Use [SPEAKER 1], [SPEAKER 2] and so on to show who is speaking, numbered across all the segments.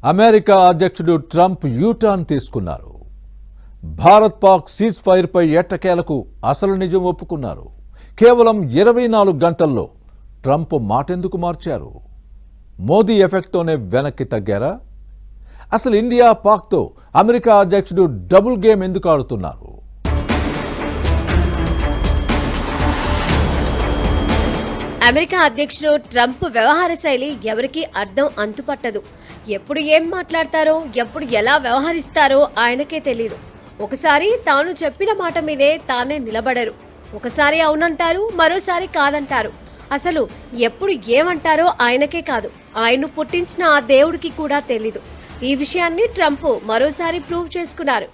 [SPEAKER 1] America అధ్యక్షుడు Trump U turn తీసుకున్నారు. Bharat Pak cease fire పై ఎట్టకేలకు అసలు నిజం ఒప్పుకున్నారు. కేవలం 24 గంటల్లో ట్రంప్ మాటెందుకు మార్చారు? మోదీ ఎఫెక్ట్తోనే వెనక్కి తగ్గారా? అసలు ఇండియా పాక్తో అమెరికా అధ్యక్షుడు డబుల్ గేమ్ ఎందుకు ఆడుతున్నారు?
[SPEAKER 2] అమెరికా అధ్యక్షుడు ట్రంప్ వ్యవహార శైలి ఎవరికీ అర్థం అంతుపట్టదు. ఎప్పుడు ఏం మాట్లాడతారో, ఎప్పుడు ఎలా వ్యవహరిస్తారో ఆయనకే తెలియదు. ఒకసారి తాను చెప్పిన మాట మీదే తానే నిలబడరు. ఒకసారి అవునంటారు, మరోసారి కాదంటారు. అసలు ఎప్పుడు ఏమంటారో ఆయనకే కాదు, ఆయన్ను పుట్టించిన ఆ దేవుడికి కూడా తెలీదు. ఈ విషయాన్ని ట్రంప్ మరోసారి ప్రూవ్ చేసుకున్నారు.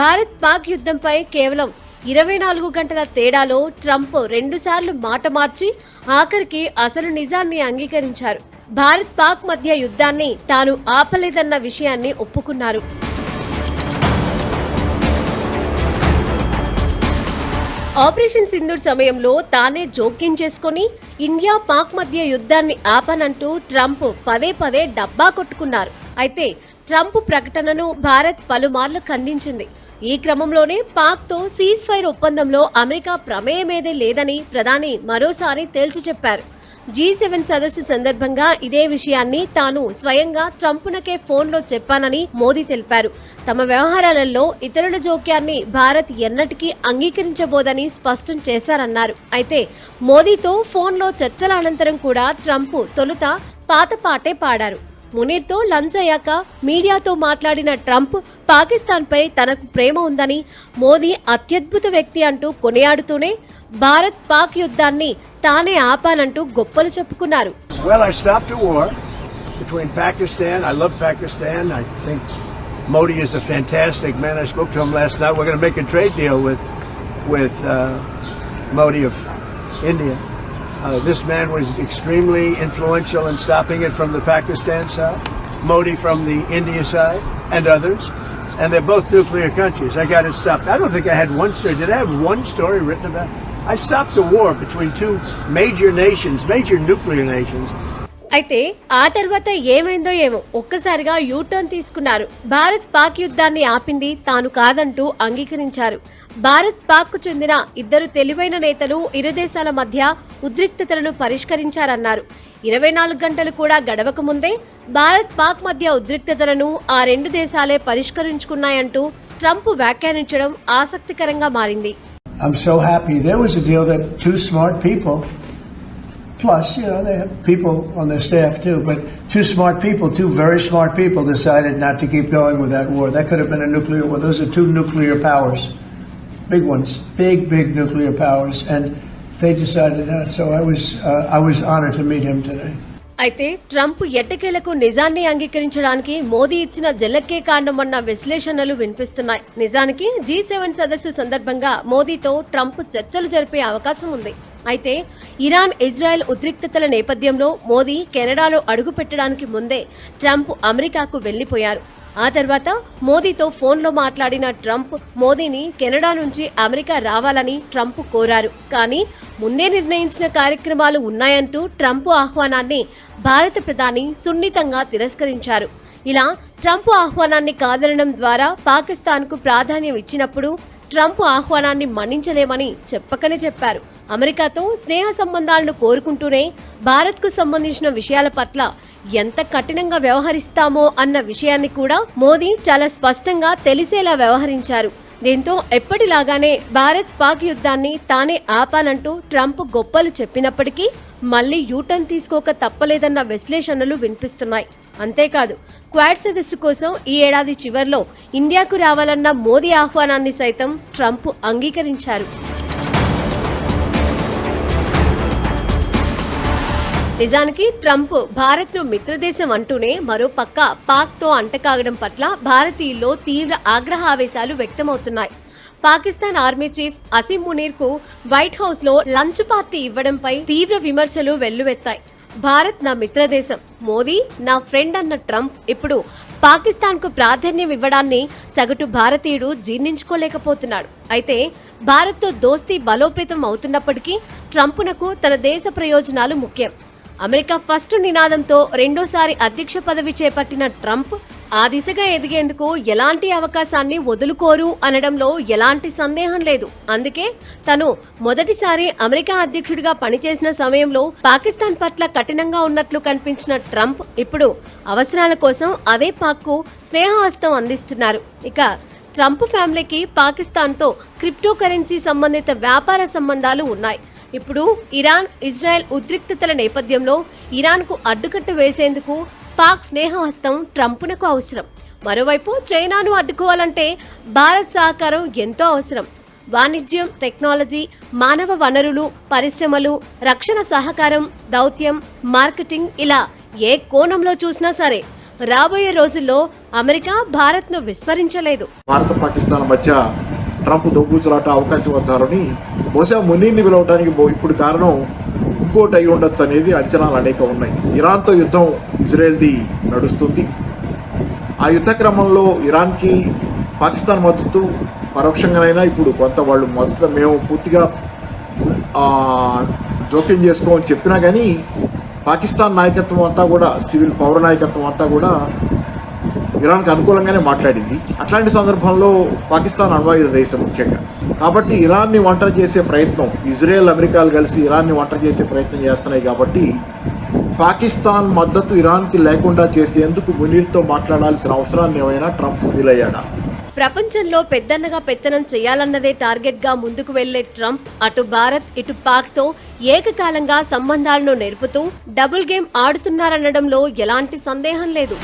[SPEAKER 2] భారత్ పాక్ యుద్ధంపై కేవలం 24 గంటల తేడాలో ట్రంప్ 2 సార్లు మాట మార్చి ఆఖరికి అసలు నిజాన్ని అంగీకరించారు. భారత్ పాక్ మధ్య యుద్ధాన్ని తాను ఆపలేదన్న విషయాన్ని ఒప్పుకున్నారు. ఆపరేషన్ సింధూర్ సమయంలో తానే జోక్యం చేసుకుని ఇండియా పాక్ మధ్య యుద్ధాన్ని ఆపనంటూ ట్రంప్ పదే పదే డబ్బా కొట్టుకున్నారు. అయితే ట్రంప్ ప్రకటనను భారత్ పలుమార్లు ఖండించింది. ఈ క్రమంలోనే పాక్ తో సీజ్ ఫైర్ ఒప్పందంలో అమెరికా ప్రమేయమేదే లేదని ప్రధాని మరోసారి తేల్చి చెప్పారు. G7 సదస్సు సందర్భంగా ఇదే విషయాన్ని తాను స్వయంగా ట్రంప్నకే ఫోన్లో చెప్పానని మోదీ తెలిపారు. తమ వ్యవహారాలలో ఇతరుల జోక్యాన్ని భారత్ ఎన్నటికీ అంగీకరించబోదని స్పష్టం చేశారన్నారు. అయితే మోదీతో ఫోన్లో చర్చల అనంతరం కూడా ట్రంప్ తొలుత పాత పాటే పాడారు. మునీర్తో లంచ్ అయ్యాక మీడియాతో మాట్లాడిన ట్రంప్ పాకిస్తాన్ పై తనకు ప్రేమ ఉందని, మోదీ అత్యద్భుత వ్యక్తి అంటూ కొనియాడుతూనే భారత్ పాక్ యుద్ధాన్ని తానే ఆపానంటూ గొప్పలు చెప్పుకున్నారు.
[SPEAKER 3] Well, I stopped a war between Pakistan. I love Pakistan. I think Modi is a fantastic man. I spoke to him last night. We're going to make a trade deal with Modi of India. This man was extremely influential in stopping it from the Pakistan side, Modi from the India side, and others. And they're both nuclear countries. I got it stopped. I don't think I had one story. Did I have one story written about it? I stopped a war between two major nations, major nuclear nations.
[SPEAKER 2] అయితే ఆ తర్వాత ఏమైందో ఏమో ఒక్కసారిగా U turn తీసుకున్నారు. భారత్ పాక్ యుద్ధాన్ని ఆపింది తాను కాదంటూ అంగీకరించారు. భారత్ పాక్ కు చెందిన 2 తెలివైన నేతలు ఇరు దేశాల మధ్య ఉద్రిక్తతలను పరిష్కరించారన్నారు. 24 గంటలు కూడా గడవక ముందే భారత్ పాక్ మధ్య ఉద్రిక్తతలను ఆ 2 దేశాలే పరిష్కరించుకున్నాయంటూ ట్రంప్ వ్యాఖ్యానించడం ఆసక్తికరంగా మారింది.
[SPEAKER 3] I'm so happy. There was a deal that 2 smart people, plus, they have people on their staff too, but 2 smart people, 2 very smart people decided not to keep going with that war. That could have been a nuclear war. Those are 2 nuclear powers. Big ones. Big nuclear powers. And they decided not. So I was honored to meet him today.
[SPEAKER 2] అయితే Trump ఎట్టకేలకు నిజాన్ని అంగీకరించడానికి మోదీ ఇచ్చిన జలక్కే కారణమన్న విశ్లేషణలు వినిపిస్తున్నాయి. నిజానికి G7 సదస్సు సందర్భంగా మోదీతో ట్రంప్ చర్చలు జరిపే అవకాశం ఉంది. అయితే ఇరాన్ ఇజ్రాయెల్ ఉద్రిక్తతల నేపథ్యంలో మోదీ కెనడాలో అడుగు పెట్టడానికి ముందే ట్రంప్ అమెరికాకు వెళ్లిపోయారు. ఆ తర్వాత మోదీతో ఫోన్లో మాట్లాడిన ట్రంప్ మోదీని కెనడా నుంచి అమెరికా రావాలని ట్రంప్ కోరారు. కానీ ముందే నిర్ణయించిన కార్యక్రమాలు ఉన్నాయంటూ ట్రంప్ ఆహ్వానాన్ని భారత ప్రధాని సున్నితంగా తిరస్కరించారు. ఇలా ట్రంప్ ఆహ్వానాన్ని కాదనడం ద్వారా పాకిస్తాన్కు ప్రాధాన్యం ఇచ్చినప్పుడు ట్రంప్ ఆహ్వానాన్ని మన్నించలేమని చెప్పకనే చెప్పారు. అమెరికాతో స్నేహ సంబంధాలను కోరుకుంటూనే భారత్కు సంబంధించిన విషయాల పట్ల ఎంత కఠినంగా వ్యవహరిస్తామో అన్న విషయాన్ని కూడా మోదీ చాలా స్పష్టంగా తెలిసేలా వ్యవహరించారు. దీంతో ఎప్పటిలాగానే భారత్ పాక్ యుద్ధాన్ని తానే ఆపానంటూ ట్రంప్ గొప్పలు చెప్పినప్పటికీ మళ్లీ యూటర్న్ తీసుకోక తప్పలేదన్న విశ్లేషణలు వినిపిస్తున్నాయి. అంతేకాదు క్వాడ్ సదస్సు కోసం ఈ ఏడాది చివర్లో ఇండియాకు రావాలన్న మోదీ ఆహ్వానాన్ని సైతం ట్రంప్ అంగీకరించారు. నిజానికి ట్రంప్ భారత్ ను మిత్రదేశం అంటూనే మరోపక్క పాక్ తో అంటకాగడం పట్ల భారతీయుల్లో తీవ్ర ఆగ్రహావేశాలు వ్యక్తమవుతున్నాయి. పాకిస్తాన్ ఆర్మీ చీఫ్ అసీం మునీర్ కు వైట్ హౌస్ లో లంచ్ పార్టీ ఇవ్వడంపై తీవ్ర విమర్శలు వెల్లువెత్తాయి. భారత్ నా మిత్రదేశం, మోదీ నా ఫ్రెండ్ అన్న ట్రంప్ ఇప్పుడు పాకిస్తాన్ కు ప్రాధాన్యం ఇవ్వడాన్ని సగటు భారతీయుడు జీర్ణించుకోలేకపోతున్నాడు. అయితే భారత్ తో దోస్తీ బలోపేతం అవుతున్నప్పటికీ ట్రంప్నకు తన దేశ ప్రయోజనాలు ముఖ్యం. అమెరికా ఫస్ట్ నినాదంతో రెండోసారి అధ్యక్ష పదవి చేపట్టిన ట్రంప్ ఆ దిశగా ఎదిగేందుకు ఎలాంటి అవకాశాన్ని వదులుకోరు అనడంలో ఎలాంటి సందేహం లేదు. అందుకే తను మొదటిసారి అమెరికా అధ్యక్షుడిగా పనిచేసిన సమయంలో పాకిస్తాన్ పట్ల కఠినంగా ఉన్నట్లు కనిపించిన ట్రంప్ ఇప్పుడు అవసరాల కోసం అదే పాక్కు స్నేహహస్తం అందిస్తున్నారు. ఇక ట్రంప్ ఫ్యామిలీకి పాకిస్తాన్తో క్రిప్టో కరెన్సీ సంబంధిత వ్యాపార సంబంధాలు ఉన్నాయి. ఇప్పుడు ఇరాన్ ఇజ్రాయెల్ ఉద్రిక్తతల నేపథ్యంలో ఇరాన్కు అడ్డుకట్ట వేసేందుకు పాక్ స్నేహహస్తం ట్రంప్నకు అవసరం. మరోవైపు చైనాను అడ్డుకోవాలంటే భారత్ సహకారం ఎంతో అవసరం. వాణిజ్యం, టెక్నాలజీ, మానవ వనరులు, పరిశ్రమలు, రక్షణ సహకారం, దౌత్యం, మార్కెటింగ్ ఇలా ఏ కోణంలో చూసినా సరే రాబోయే రోజుల్లో అమెరికా భారత్ను విస్మరించలేదు.
[SPEAKER 4] భారత పాకిస్తాన్ మధ్య ట్రంప్ దోబూచులాట అవకాశం వద్దారని బహుశా మునీర్ని పిలవడానికి ఇప్పుడు కారణం ఇంకోటి అయి ఉండొచ్చు అనేది అంచనాలు అనేక ఉన్నాయి. ఇరాన్తో యుద్ధం ఇజ్రాయెల్ది నడుస్తుంది. ఆ యుద్ధ క్రమంలో ఇరాన్కి పాకిస్తాన్ మద్దతు పరోక్షంగానైనా ఇప్పుడు కొంత వాళ్ళు మొదట మేము పూర్తిగా జోక్యం చేసుకోమని చెప్పినా కానీ పాకిస్తాన్ నాయకత్వం అంతా కూడా సివిల్ పౌర నాయకత్వం అంతా కూడా ఇరాన్కి అనుకూలంగానే మాట్లాడింది. అట్లాంటి సందర్భంలో పాకిస్తాన్ అణ్వాయుధ దేశం ముఖ్యంగా. కాబట్టి ఇరాన్ని ఒంటరి చేసే ప్రయత్నం, ఇజ్రాయెల్ అమెరికాలు కలిసి ఇరాన్ని ఒంటరి చేసే ప్రయత్నం చేస్తున్నాయి. కాబట్టి పాకిస్తాన్ మద్దతు ఇరాన్కి లేకుండా చేసేందుకు మునీర్తో మాట్లాడాల్సిన అవసరాన్ని ఏమైనా ట్రంప్ ఫీల్ అయ్యాడా?
[SPEAKER 2] ప్రపంచంలో పెద్దన్నగా పెత్తనం చేయాలన్నదే టార్గెట్ గా ముందుకు వెళ్లే ట్రంప్ అటు భారత్ ఇటు పాక్ తో ఏకకాలంగా సంబంధాలను నేర్పుతూ డబుల్ గేమ్ ఆడుతున్నారనడంలో ఎలాంటి సందేహం లేదు.